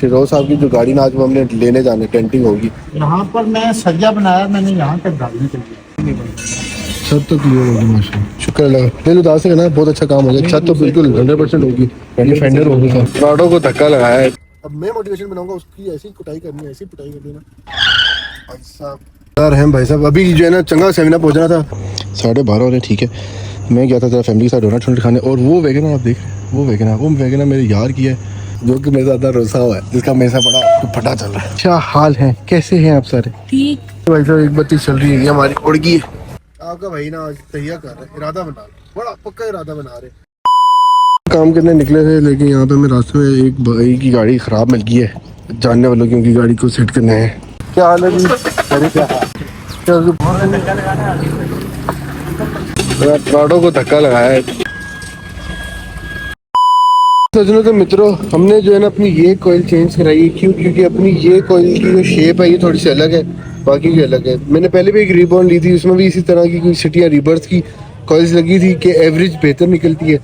फिरोज साहब की जो गाड़ी ना आज वो हमने लेने जाने टेंटिंग होगी। यहाँ पर मैं सरिया बनाया मैंने यहाँ तक डालने के लिए। छत तो क्लियर होगी माशाल्लाह, शुक्र अल्लाह। दिल उदास है ना, बहुत अच्छा काम हो गया। छत तो बिल्कुल 100% होगी। ये फेंडर होगी सब, राडो को धक्का लगाया है। अब मैं मोटिवेशन बनाऊंगा उसकी, ऐसी कुटाई करनी है, ऐसी पिटाई करनी है भाई साहब। यार हम भाई साहब अभी जो है ना चंगा सेमिना पहुंचना था, 12:30 हो रहे। ठीक है, मैं गया था जरा फैमिली के साथ डोनट शोनट खाने, और वो वैगन आप देख रहे हैं, वो वैगन मेरे यार की है जो कि मेरे साथ रोसा हुआ है, जिसका मेरे साथ बड़ा फटा चल रहा है। क्या हाल है, कैसे हैं आप सारे? ठीक भाई साहब एक बत्ती चल रही है, ये हमारी उड़गी है। आपका भाई ना आज तैयार कर रहे, इरादा बना रहे, बड़ा पक्का इरादा बना रहे। काम करने निकले थे, लेकिन यहाँ पे हमें रास्ते में एक भाई की गाड़ी खराब मिल गई है, जानने वालों की उनकी गाड़ी को सेट करना है। क्या हाल है जी? राडो को धक्का लगाया है। सजनों के मित्रों, हमने जो है ना अपनी ये कॉइल चेंज कराई है। क्यों? क्योंकि अपनी ये कॉइल की जो शेप है ये थोड़ी सी अलग है, बाकी की अलग है। मैंने पहले भी एक रीबॉर्न ली थी, उसमें भी इसी तरह की कोई सिटी या रिबर्स की कॉइल्स लगी थी कि एवरेज बेहतर निकलती है,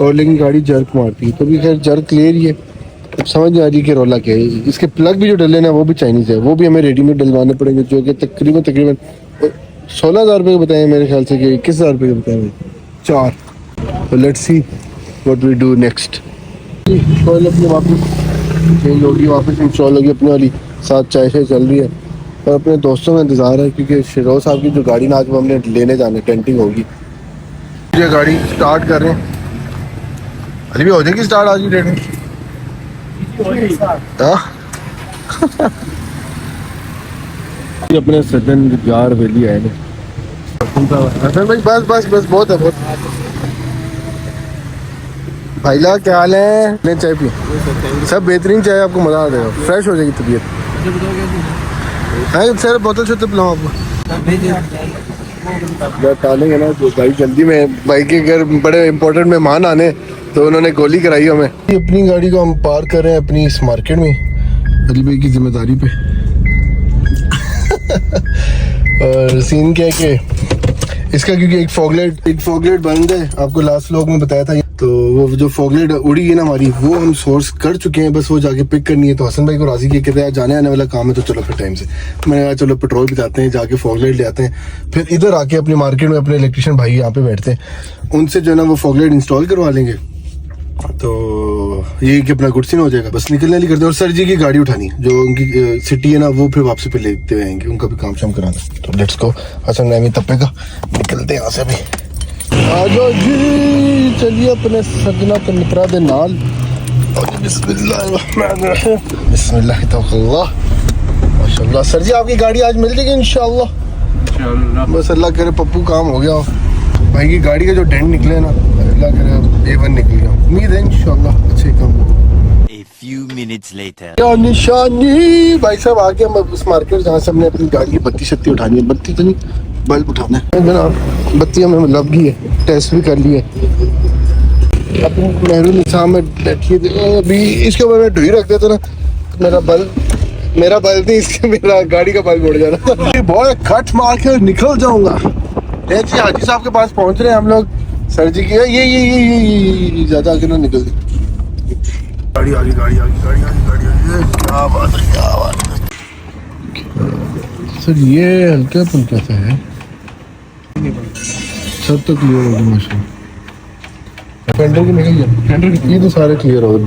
और लेकिन गाड़ी जर्क मारती है। तो भी खैर जर्क क्लियर ही है। अब समझ नहीं आ रही कि रोला क्या है। इसके प्लग भी जो डले ना वो भी चाइनीज़ है, वो भी हमें रेडीमेड डलवाने पड़ेंगे, जो कि तकरीबन 16,000 रुपये के बताए मेरे ख्याल से, कि 21,000 रुपये के बताए 4। तो let's see what we do next. Coil अपनी वापस चेंज होगी, वापस इंस्टॉल होगी अपनी वाली, साथ चाय शाय चल रही है। और अपने दोस्तों का इंतज़ार है, क्योंकि फिरोज साहब की जो गाड़ी ना आज वो हमने लेने जाने टेंटिंग होगी। ये गाड़ी स्टार्ट कर रहे हैं, अभी भी हो जाएगी स्टार्ट आज की डेट में। अपने सज्जन यार वेली आए हैं भाई, बस बस बस बहुत है बहुत। भाई ला क्या हाल है? नहीं चाय पी, सब बेहतरीन चाय, आपको मजा आ जाएगा, फ्रेश हो जाएगी तबीयत। सर बोतल से पिलाऊँ आपको? डालेंगे ना तो भाई जल्दी में, भाई के घर बड़े इंपॉर्टेंट मेहमान आने, तो उन्होंने गोली कराई हमें। अपनी गाड़ी को हम पार्क कर रहे हैं अपनी इस मार्केट में, अली भाई की जिम्मेदारी पे। और सीन क्या है कि इसका, क्योंकि एक फॉगलाइट बंद है, आपको लास्ट व्लॉग में बताया था। तो वो जो फॉगलाइट उड़ी है ना हमारी, वो हम सोर्स कर चुके हैं, बस वो जाके पिक करनी है। तो हसन भाई को राजी किया, कहते हैं जाने आने वाला काम है, तो चलो फिर टाइम से। मैंने कहा चलो पेट्रोल भी जाते हैं, जाके फॉगलाइट ले आते हैं, फिर इधर आके अपनी मार्केट में अपने इलेक्ट्रिशियन भाई यहाँ पे बैठते हैं, उनसे जो है ना वो फॉगलाइट इंस्टॉल करवा लेंगे। तो ये कि अपना गुड्स हो जाएगा, बस निकलने वाली करते हैं। और सर जी की गाड़ी उठानी है, जो उनकी सिटी है ना, वो फिर वापसी पे लेते हुए आएंगे, उनका भी काम शाम कराना। तो लेट्स गो, हसन नामी तपेगा, निकलते हैं यहाँ से भी। आ जाओ जी, चलिए अपने सजना के मित्रा दे नाल। बिस्मिल्लाह तौफीक, माशाल्लाह। सर जी आपकी गाड़ी आज मिल जाएगी इंशाल्लाह। बस अल्लाह करे पप्पू काम हो गया भाई की गाड़ी का, जो डेंट निकले ना अल्लाह करे A1 निकल गया। उम्मीद है इंशाल्लाह अच्छे काम होगा। A few minutes later. क्या निशानी भाई साहब, आगे हम उस मार्केट जहाँ से हमने अपनी गाड़ी की बत्ती शत्ती उठानी है, बत्ती तो नहीं बल्ब उठाना है जनाब। बत्ती हमें लग गई है, टेस्ट भी कर ली है। अपनी महरून निशान में बैठी है, अभी इसके ऊपर मैं ढुई रख देता ना, मेरा बल्ब नहीं, इसके मेरा गाड़ी का बल्ब उड़ जाना। बहुत कट मार के निकल जाऊंगा। जी हाजी साहब के पास पहुंच रहे हैं हम लोग। सर जी की ये ज्यादा आगे ना निकल गई। गाड़ी आ गई, क्या बात है। सर ये हल्का फुल्का सा है, सब तो क्लियर होगी माशाल्लाह। फेंडर की निकल गया, फेंडर की ये तो सारे क्लियर हो गए।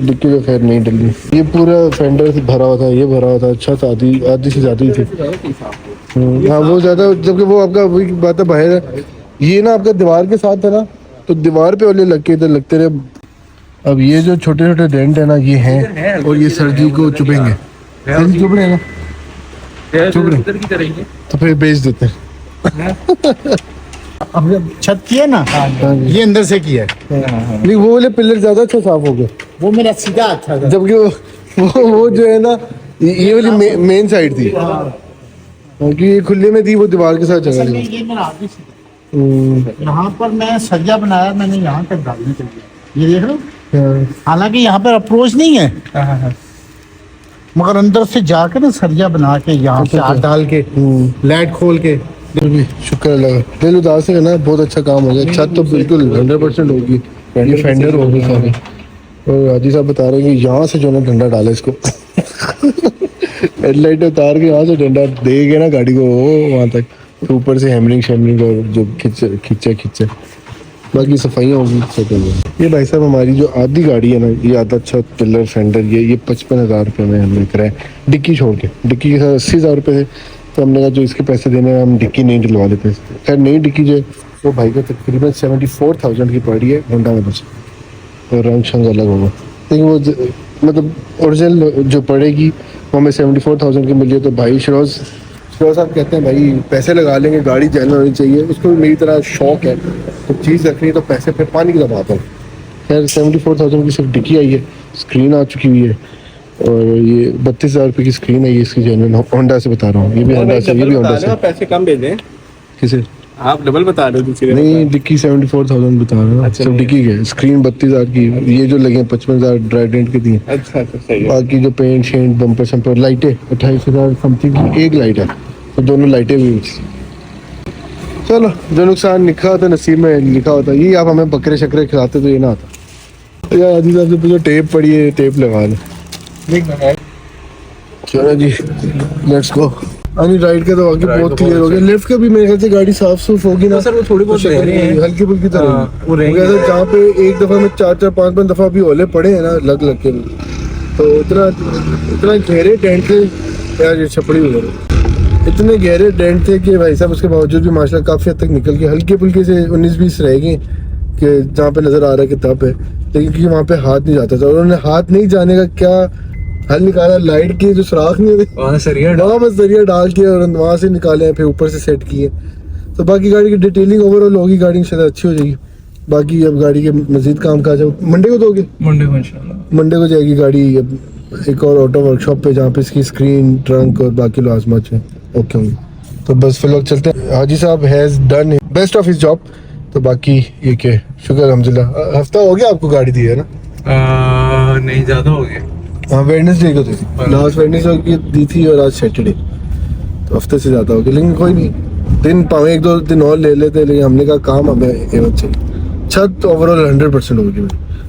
डिक्की तो खैर नहीं डली, ये पूरा फेंडर से भरा हुआ था, ये भरा हुआ था, अच्छा था, आधी से ज्यादा ही थी। हाँ वो ज्यादा, जबकि वो आपका वही बात है बाहर है। ये ना आपका दीवार के साथ था ना, तो दीवार पे ओले लग के इधर लगते रहे। अब ये जो छोटे छोटे डेंट है ना ये हैं, और ये सर्दी को चुभेंगे, चुभ रहे हैं ना, चुभ रहे, तो फिर बेच देते हैं। अब छत की है ना, ये अंदर से किया है। नहीं वो वाले पिलर ज्यादा अच्छा साफ हो गए, वो मेरा सीधा अच्छा था। जबकि वो जो है ना ये वाली मेन साइड थी, क्योंकि ये खुले में थी, वो दीवार के साथ जगह थी। ये मेरा आगे सीधा, यहाँ पर मैं सरिया बनाया मैंने यहाँ तक डालने के लिए, ये देख लो। हालांकि यहाँ पर अप्रोच नहीं है, मगर अंदर से जाकर ना सरिया बना के यहाँ से हाथ डाल के लाइट खोल के। शुक्र अल्लाह, दिल उदास है ना, बहुत अच्छा काम हो गया। छत तो बिल्कुल 100% होगी, ये फेंडर हो गए सारे। और हाजी साहब बता रहे हैं कि यहाँ से जो ना डंडा डाले इसको हेडलाइट उतार के यहाँ से डंडा देगे ना गाड़ी को वो वहाँ तक, तो ऊपर से हैमरिंग शैमरिंग और जो खिंचे बाकी सफाइयाँ होगी सब होगी। ये भाई साहब हमारी जो आधी गाड़ी है ना, ये आधा छत पिलर फेंडर ये 55,000 रुपये में हमने कराया डिक्की छोड़ के। डिक्की के साथ 80,000 रुपये थे, तो हमने कहा जो इसके पैसे देने हैं हम डिक्की नहीं डलवा लेते। खैर नई डिक्की जो है वो भाई को तकरीबन 74,000 की पड़ी है होंडा में बस, तो रंग शंग अलग होगा, लेकिन वो मतलब ओरिजिनल जो पड़ेगी वो हमें 74,000 की मिली है। तो भाई शिरोज साहब कहते हैं भाई पैसे लगा लेंगे, गाड़ी जेन्युइन होनी चाहिए। उसको भी मेरी तरह शौक है, तो चीज़ रखनी है तो पैसे फिर पानी की दबाता हूँ। खैर 74,000 की सिर्फ डिक्की आई है, स्क्रीन आ चुकी हुई है, और ये 32,000 रुपये की स्क्रीन आई है इसकी जेन्युइन, होंडा से बता रहा हूँ। ये भी होंडा से, ये भी होंडा से। पैसे कम भेजें, किसे आप डबल बता रहे हो दूसरी नहीं, डिक्की 74,000 बता रहा हूँ सिर्फ डिक्की के, स्क्रीन 32,000 की, ये जो लगे 55,000 ड्राई डेंट के दिए। अच्छा सही है। बाकी जो पेंट शेंट बम्पर शम्पर लाइटें 28,000 समथिंग की एक लाइट है, तो दोनों लाइटें भी। चलो जो नुकसान लिखा होता नसीब में लिखा होता, ये आप हमें बकरे शकरे खिलाते तो ये ना आता। यार आदि साहब से पूछो टेप पड़ी है, टेप लगा लो। चलो जी लेट्स गो। अनी राइड का तो आगे बहुत क्लियर हो गया, लेफ्ट का भी मेरे ख्याल से गाड़ी साफ सुफ होगी ना सर वो थोड़ी बहुत रह रही है, हल्की फुल्की तरह वो रहेंगे। जहाँ पे एक दफा में 4-4 5-5 दफा भी ओले पड़े हैं ना लग के, तो इतना गहरे डेंट थे यार, ये छपड़ी वगैरह इतने गहरे डेंट थे कि भाई साहब उसके बावजूद भी माशाल्लाह काफ़ी हद तक निकल के हल्के फुल्के से 19-20 रह गए कि जहाँ पे नज़र आ रहा है कि तब है, लेकिन क्योंकि वहाँ पे हाथ नहीं जाता था, उन्होंने हाथ नहीं जाने का क्या हल निकाला, लाइट के जो सुराख नहीं थे वहाँ बस जरिया डाल के और वहाँ से निकाले, फिर ऊपर से सेट किए। तो बाकी गाड़ी की डिटेलिंग ओवरऑल होगी, गाड़ी इंशाल्लाह अच्छी हो जाएगी। बाकी अब गाड़ी के मजीद काम काज मंडे को दोगे? मंडे को इंशाल्लाह मंडे को जाएगी गाड़ी अब एक और ऑटो वर्कशॉप पे, जहाँ पे इसकी स्क्रीन ट्रंक और बाकी लाजमत है ओके होंगे। तो बस फिलहाल चलते हैं। हाजी साहब has done best of his job. तो बाकी ये क्या शुक्र अल्हम्दुलिल्लाह। हफ्ता हो गया आपको गाड़ी दी है ना? नहीं ज़्यादा हो गया। हाँ वेडनेसडे को दी थी, लास्ट वेडनेसडे की दी थी और आज सैटरडे, तो हफ्ते से ज़्यादा हो गया। लेकिन कोई नहीं, दिन पावे 1-2 दिन और ले लेते, लेकिन हमने कहा काम हमें एवं चाहिए। छत ओवरऑल 100% हो गई,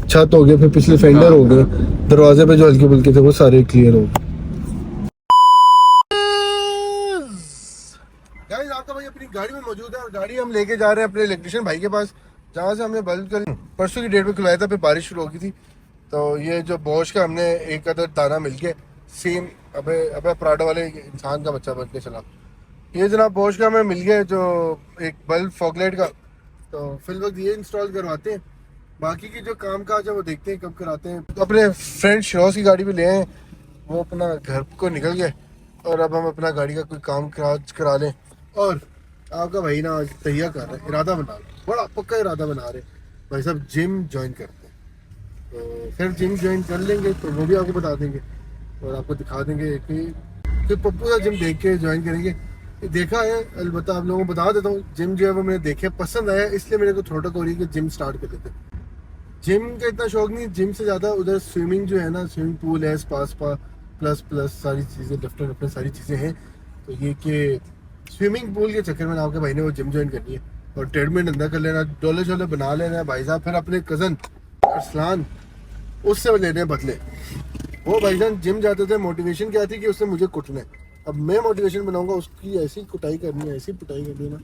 छत हो गया, फिर पिछले फेंडर हो गए, दरवाजे पे जो हल्के फुल्के थे वो सारे क्लियर हो गए। गाइस आपका भाई अपनी गाड़ी में मौजूद है और गाड़ी हम लेके जा रहे हैं अपने इलेक्ट्रिशियन भाई के पास, जहाँ से हमने बल्ब कल परसों की डेट में खुलाया था, फिर बारिश शुरू हो गई थी। तो ये जो बॉश का हमने एक अदर दाना मिल के सेम अबे पराठा वाले इंसान का बच्चा बन के चला, ये जनाब बॉश का हमें मिल गया जो एक बल्ब फॉगलाइट का। तो फिल वक्त ये इंस्टॉल करवाते हैं, बाकी की जो काम काज है वो देखते हैं कब कराते हैं। तो अपने फ्रेंड शिरोज की गाड़ी भी ले आए, वो अपना घर को निकल गए और अब हम अपना गाड़ी का कोई काम काज करा लें। और आपका भाई ना आज तैयार कर रहे, इरादा बना रहे, बड़ा पक्का इरादा बना रहे भाई साहब, जिम ज्वाइन करते हैं। तो फिर जिम ज्वाइन कर लेंगे तो वो भी आपको बता देंगे और आपको दिखा देंगे कि पप्पू का जिम देख के ज्वाइन करेंगे। देखा है अलबत्ता आप लोगों को बता देता हूँ, जिम जो है वो मैंने देखे पसंद आया, इसलिए मेरे को थोड़ा हो रही है कि जिम स्टार्ट कर देते हैं। जिम का इतना शौक नहीं, जिम से ज़्यादा उधर स्विमिंग जो है ना, स्विमिंग पूल है, स्पा प्लस सारी चीज़ें डिफरेंट सारी चीज़ें हैं। तो ये कि स्विमिंग पूल के चक्कर में आपके भाई ने वो जिम ज्वाइन करनी है और ट्रेडमिल अंदर कर लेना, डोले शोले बना लेना है भाई साहब। फिर अपने कज़न अरसलान उससे वो लेने बदले, वो भाईजान जिम जाते थे, मोटिवेशन क्या थी कि उसने मुझे कुटना है। अब मैं मोटिवेशन बनाऊंगा उसकी ऐसी कुटाई करनी है, ऐसी पिटाई करनी है ना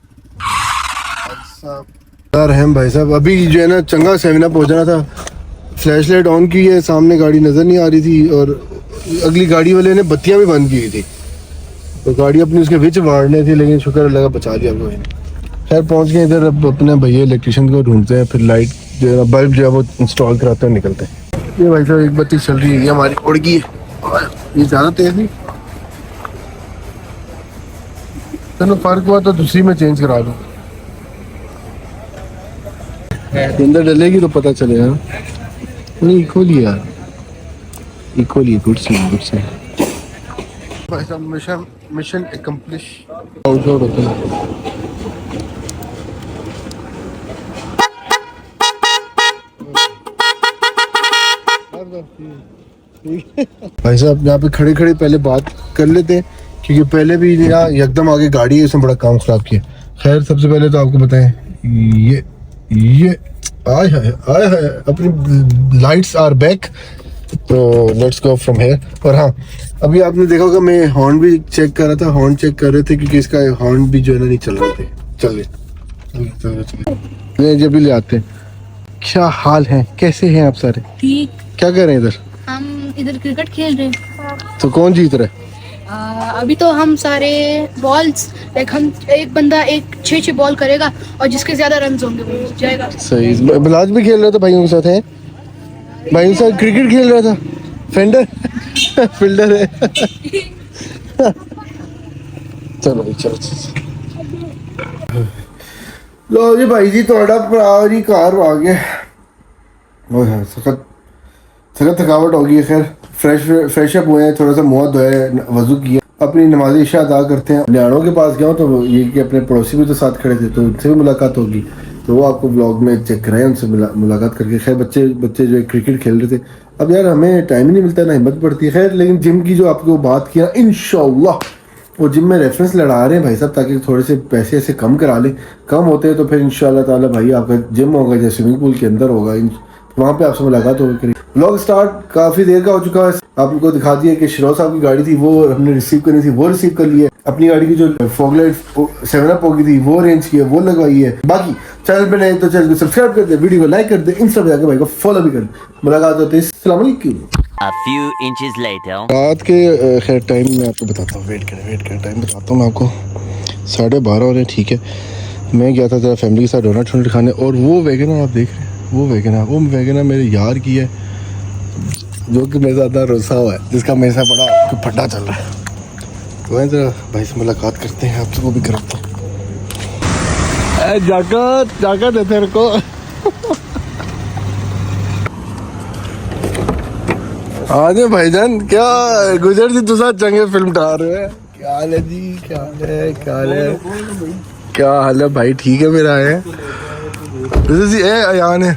यार। हम भाई साहब अभी जो है ना चंगा 7 अप पहुंचना था, फ्लैश लाइट ऑन की है, सामने गाड़ी नज़र नहीं आ रही थी और अगली गाड़ी वाले ने बत्तियां भी बंद की थी, तो गाड़ी अपनी उसके बीच मारने थी, लेकिन शुक्र अल्लाह का बचा लिया हमको। खैर पहुंच गए इधर, अब अपने भैया इलेक्ट्रिशियन को ढूंढते हैं, फिर लाइट जो है बल्ब जो है वो इंस्टॉल कराते हैं, निकलते हैं। ये भाई साहब एक बत्ती चल रही है, ये हमारी उड़ गई है, ये ज़्यादा तेज़ नहीं, चलो फर्क हुआ तो दूसरी में चेंज करा दो, अंदर डलेगी तो पता चलेगा। नहीं इक्वली यार, इक्वली गुड से भाई साहब मिशन एकम्प्लिश आउटडोर होता है। भाई साहब यहाँ पे खड़े खड़े पहले बात कर लेते हैं, क्योंकि पहले भी यहाँ एकदम आगे गाड़ी है, इसने बड़ा काम खराब किया। खैर सबसे पहले तो आपको बताएं, ये आय हाय अपनी लाइट्स आर बैक। तो लेट्स गो फ्रॉम हेयर। और हाँ, अभी आपने देखा होगा मैं हॉर्न भी चेक कर रहा था, हॉर्न चेक कर रहे थे क्योंकि इसका हॉर्न भी जो है ना नहीं चल रहे थे। चलिए ले जब भी ले आते हैं। क्या हाल है, कैसे हैं आप सारे? ठीक। क्या कर रहे हैं इधर? हम इधर क्रिकेट खेल रहे हैं। तो कौन जीत रहा है? अभी तो हम सारे बॉल्स लाइक हम एक बंदा एक 6 बॉल करेगा और जिसके ज्यादा रन होंगे वो जीत जाएगा। सही। बिलाज भी खेल रहा था भाइयों के साथ है, भाइयों के साथ क्रिकेट खेल रहा था। फेंडर फील्डर है। चलो भाई चलो। लो जी भाई जी थोड़ा भरा जी घर आ गया। ओह सखत सखत थकावट हो गई है। खैर फ्रेश अप हुए हैं, थोड़ा सा मुँह धोया है, वजू किया, अपनी नमाज इशा अदा करते हैं। न्याणों के पास गया हूँ तो ये कि अपने पड़ोसी भी तो साथ खड़े थे तो उनसे भी मुलाकात होगी, तो वो आपको ब्लॉग में चेक कराएं, उनसे मुलाकात करके। खैर बच्चे जो है क्रिकेट खेल रहे थे। अब यार हमें टाइम ही नहीं मिलता, ना हिम्मत पड़ती है। खैर लेकिन जिम की जो आपको बात किया इंशाल्लाह वो जिम में रेफरेंस लड़ा रहे हैं भाई साहब, ताकि थोड़े से पैसे ऐसे कम करा लें। कम होते हैं तो फिर इंशाल्लाह ताला भाई आपका जिम होगा जैसे स्विमिंग पूल के अंदर होगा, वहाँ पे आपसे मुलाकात होगी। व्लॉग स्टार्ट काफ़ी देर का हो चुका है। आपको दिखा दिया कि शिरोज साहब की गाड़ी थी वो हमने रिसीव करनी थी, वो रिसीव कर लिया। अपनी गाड़ी की जो फॉगलाइट 7 अप होगी थी वो अरेंज की है, वो लगवाई है। बाकी चैनल पे नए तो चैनल को सब्सक्राइब कर दे, वीडियो को लाइक कर दे, इंस्टा पे जाकर भाई को फॉलो भी कर दे। मुलाकात होती है। अस्सलाम वालेकुम। A few inches later. रात के खैर टाइम मैं आपको बताता हूँ, वेट करें टाइम बताता हूँ मैं आपको। 12:30 हो रहे हैं, ठीक है। मैं गया था जरा फैमिली के साथ डोनट शोनट खाने, और वो वैगनर आप देख रहे हैं, वो वैगनर मेरे यार की है जो कि मेरे साथ रोसा हुआ है, जिसका मेरे साथ बड़ा फड्डा चल रहा है। तो मैं जरा भाई से मुलाकात करते हैं, आपसे वो भी कराता हूँ। जाकर दे तेरे को। आज भाईजान क्या गुजर जी तुसा चंगे फिल्म ढा रहे हैं। क्या हाल है जी, क्या हाल है, क्या हाल है, क्या हाल है भाई? ठीक है मेरा है जी। ए अयान है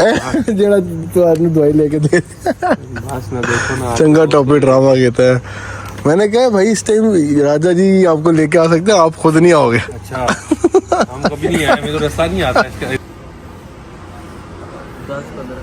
जेड़ा तो आदमी दवाई लेके दे चंगा टॉपिक ड्रामा कहता है। मैंने कहा भाई इस टाइम राजा जी आपको लेके आ सकते हैं, आप खुद नहीं आओगे। अच्छा हम कभी नहीं आए, मेरे को रास्ता नहीं आता इसका। 10-15